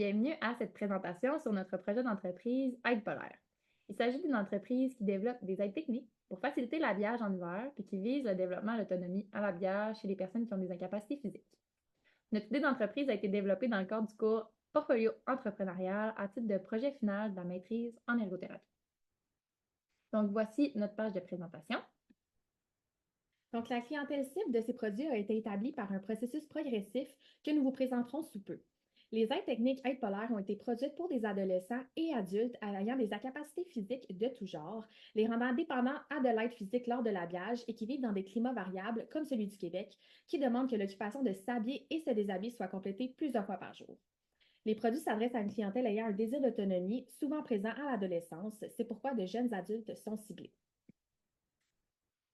Bienvenue à cette présentation sur notre projet d'entreprise Aide Polaire. Il s'agit d'une entreprise qui développe des aides techniques pour faciliter l'habillage en hiver et qui vise le développement de l'autonomie à l'habillage chez les personnes qui ont des incapacités physiques. Notre idée d'entreprise a été développée dans le cadre du cours Portfolio entrepreneurial à titre de projet final de la maîtrise en ergothérapie. Donc, voici notre page de présentation. Donc, la clientèle cible de ces produits a été établie par un processus progressif que nous vous présenterons sous peu. Les aides techniques Aide Polaire ont été produites pour des adolescents et adultes ayant des incapacités physiques de tout genre, les rendant dépendants à de l'aide physique lors de l'habillage et qui vivent dans des climats variables comme celui du Québec, qui demandent que l'occupation de s'habiller et se déshabiller soit complétée plusieurs fois par jour. Les produits s'adressent à une clientèle ayant un désir d'autonomie, souvent présent à l'adolescence. C'est pourquoi de jeunes adultes sont ciblés.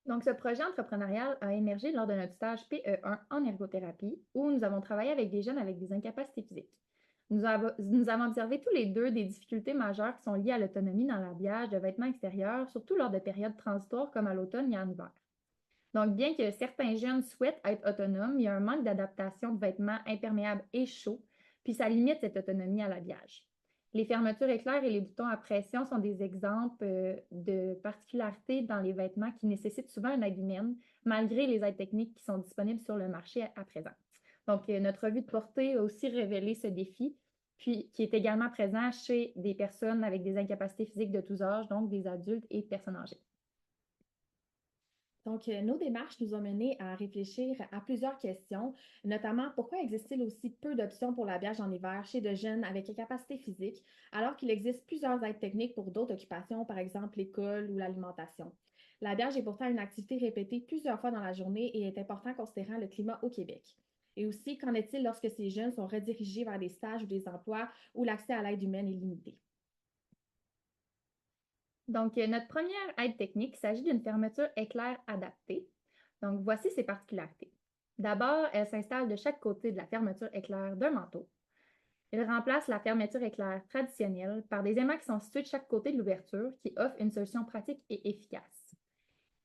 Donc, ce projet entrepreneurial a émergé lors de notre stage PE1 en ergothérapie, où nous avons travaillé avec des jeunes avec des incapacités physiques. Nous avons observé tous les deux des difficultés majeures qui sont liées à l'autonomie dans l'habillage de vêtements extérieurs, surtout lors de périodes transitoires comme à l'automne et en hiver. Donc, bien que certains jeunes souhaitent être autonomes, il y a un manque d'adaptation de vêtements imperméables et chauds, puis ça limite cette autonomie à l'habillage. Les fermetures éclairs et les boutons à pression sont des exemples de particularités dans les vêtements qui nécessitent souvent une aide humaine, malgré les aides techniques qui sont disponibles sur le marché à présent. Donc, notre revue de portée a aussi révélé ce défi, puis qui est également présent chez des personnes avec des incapacités physiques de tous âges, donc des adultes et personnes âgées. Donc, nos démarches nous ont menés à réfléchir à plusieurs questions, notamment pourquoi existe-t-il aussi peu d'options pour l'habillage en hiver chez de jeunes avec incapacité physique, alors qu'il existe plusieurs aides techniques pour d'autres occupations, par exemple l'école ou l'alimentation. L'habillage est pourtant une activité répétée plusieurs fois dans la journée et est important considérant le climat au Québec. Et aussi, qu'en est-il lorsque ces jeunes sont redirigés vers des stages ou des emplois où l'accès à l'aide humaine est limité? Donc, notre première aide technique, il s'agit d'une fermeture éclair adaptée. Donc, voici ses particularités. D'abord, elle s'installe de chaque côté de la fermeture éclair d'un manteau. Elle remplace la fermeture éclair traditionnelle par des aimants qui sont situés de chaque côté de l'ouverture, qui offrent une solution pratique et efficace.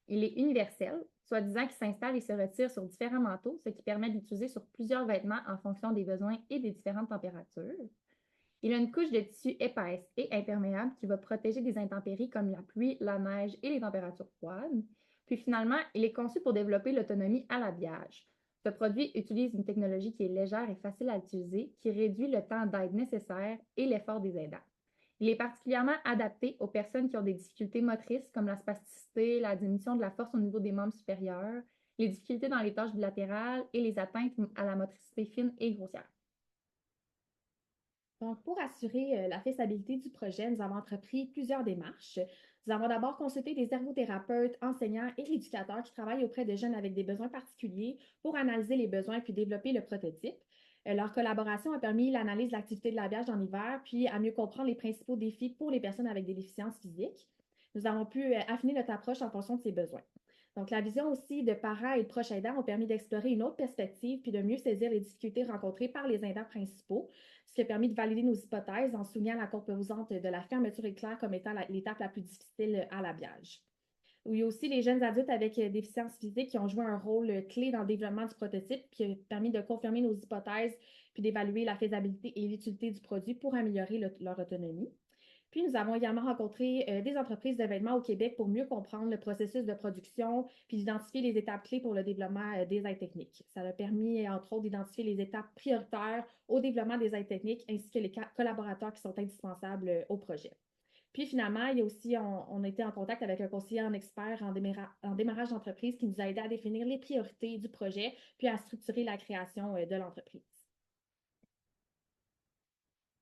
Il est universel, soit disant qu'il s'installe et se retire sur différents manteaux, ce qui permet d'utiliser sur plusieurs vêtements en fonction des besoins et des différentes températures. Il a une couche de tissu épaisse et imperméable qui va protéger des intempéries comme la pluie, la neige et les températures froides. Puis finalement, il est conçu pour développer l'autonomie à l'habillage. Ce produit utilise une technologie qui est légère et facile à utiliser, qui réduit le temps d'aide nécessaire et l'effort des aidants. Il est particulièrement adapté aux personnes qui ont des difficultés motrices comme la spasticité, la diminution de la force au niveau des membres supérieurs, les difficultés dans les tâches bilatérales et les atteintes à la motricité fine et grossière. Donc, pour assurer la faisabilité du projet, nous avons entrepris plusieurs démarches. Nous avons d'abord consulté des ergothérapeutes, enseignants et éducateurs qui travaillent auprès de jeunes avec des besoins particuliers pour analyser les besoins puis développer le prototype. Leur collaboration a permis l'analyse de l'activité de l'habillage en hiver, puis à mieux comprendre les principaux défis pour les personnes avec des déficiences physiques. Nous avons pu affiner notre approche en fonction de ces besoins. Donc, la vision aussi de parents et de proches aidants ont permis d'explorer une autre perspective puis de mieux saisir les difficultés rencontrées par les aidants principaux, ce qui a permis de valider nos hypothèses en soulignant la composante de la fermeture éclair comme étant l'étape la plus difficile à l'habillage. Il y a aussi les jeunes adultes avec déficience physique qui ont joué un rôle clé dans le développement du prototype, qui a permis de confirmer nos hypothèses, puis d'évaluer la faisabilité et l'utilité du produit pour améliorer leur autonomie. Puis, nous avons également rencontré des entreprises de vêtements au Québec pour mieux comprendre le processus de production, puis d'identifier les étapes clés pour le développement des aides techniques. Ça a permis, entre autres, d'identifier les étapes prioritaires au développement des aides techniques ainsi que les collaborateurs qui sont indispensables au projet. Puis finalement, il y a aussi, on a été en contact avec un conseiller en expert en démarrage d'entreprise qui nous a aidé à définir les priorités du projet, puis à structurer la création de l'entreprise.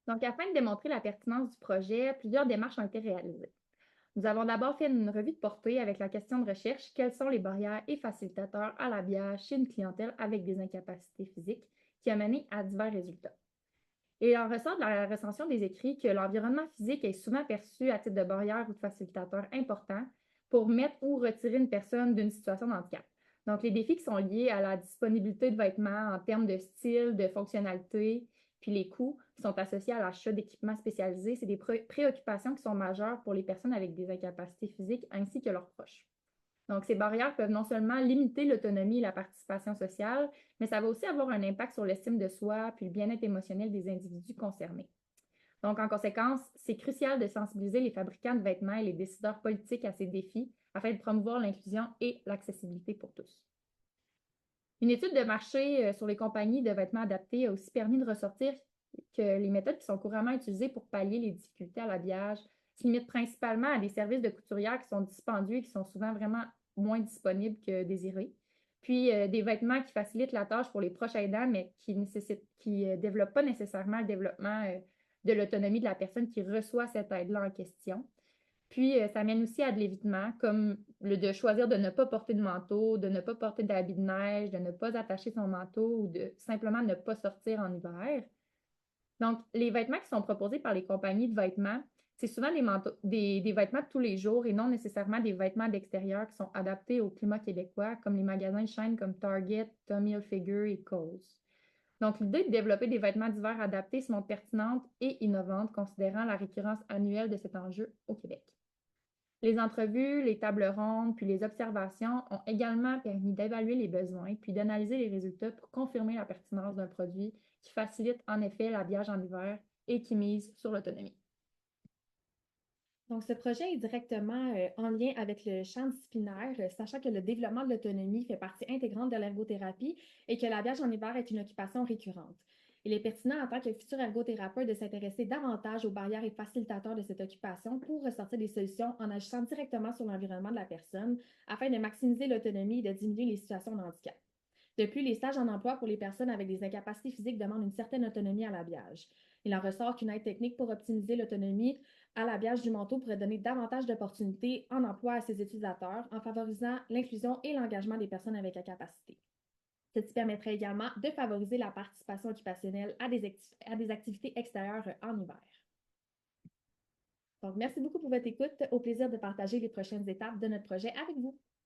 Donc, afin de démontrer la pertinence du projet, plusieurs démarches ont été réalisées. Nous avons d'abord fait une revue de portée avec la question de recherche: quelles sont les barrières et facilitateurs à l'habillage chez une clientèle avec des incapacités physiques, qui a mené à divers résultats. Et il en ressort de la recension des écrits que l'environnement physique est souvent perçu à titre de barrière ou de facilitateur important pour mettre ou retirer une personne d'une situation de handicap. Donc, les défis qui sont liés à la disponibilité de vêtements en termes de style, de fonctionnalité, puis les coûts qui sont associés à l'achat d'équipements spécialisés, c'est des préoccupations qui sont majeures pour les personnes avec des incapacités physiques ainsi que leurs proches. Donc, ces barrières peuvent non seulement limiter l'autonomie et la participation sociale, mais ça va aussi avoir un impact sur l'estime de soi puis le bien-être émotionnel des individus concernés. Donc, en conséquence, c'est crucial de sensibiliser les fabricants de vêtements et les décideurs politiques à ces défis afin de promouvoir l'inclusion et l'accessibilité pour tous. Une étude de marché sur les compagnies de vêtements adaptés a aussi permis de ressortir que les méthodes qui sont couramment utilisées pour pallier les difficultés à l'habillage se limitent principalement à des services de couturière qui sont dispendieux et qui sont souvent vraiment moins disponibles que désirés. Puis des vêtements qui facilitent la tâche pour les proches aidants, mais qui développent pas nécessairement le développement de l'autonomie de la personne qui reçoit cette aide-là en question. Puis, ça mène aussi à de l'évitement, comme de choisir de ne pas porter de manteau, de ne pas porter d'habit de neige, de ne pas attacher son manteau ou de simplement ne pas sortir en hiver. Donc, les vêtements qui sont proposés par les compagnies de vêtements, c'est souvent des vêtements de tous les jours et non nécessairement des vêtements d'extérieur qui sont adaptés au climat québécois, comme les magasins de chaîne comme Target, Tommy Hilfiger et Kohl's. Donc, l'idée de développer des vêtements d'hiver adaptés se montre pertinente et innovante, considérant la récurrence annuelle de cet enjeu au Québec. Les entrevues, les tables rondes, puis les observations ont également permis d'évaluer les besoins puis d'analyser les résultats pour confirmer la pertinence d'un produit qui facilite en effet l'habillage en hiver et qui mise sur l'autonomie. Donc, ce projet est directement en lien avec le champ disciplinaire, sachant que le développement de l'autonomie fait partie intégrante de l'ergothérapie et que l'habillage en hiver est une occupation récurrente. Il est pertinent en tant que futur ergothérapeute de s'intéresser davantage aux barrières et facilitateurs de cette occupation pour ressortir des solutions en agissant directement sur l'environnement de la personne afin de maximiser l'autonomie et de diminuer les situations de handicap. De plus, les stages en emploi pour les personnes avec des incapacités physiques demandent une certaine autonomie à l'habillage. Il en ressort qu'une aide technique pour optimiser l'autonomie à l'habillage du manteau pourrait donner davantage d'opportunités en emploi à ses utilisateurs en favorisant l'inclusion et l'engagement des personnes avec incapacité. Ceci permettrait également de favoriser la participation occupationnelle à des activités extérieures en hiver. Donc, merci beaucoup pour votre écoute. Au plaisir de partager les prochaines étapes de notre projet avec vous.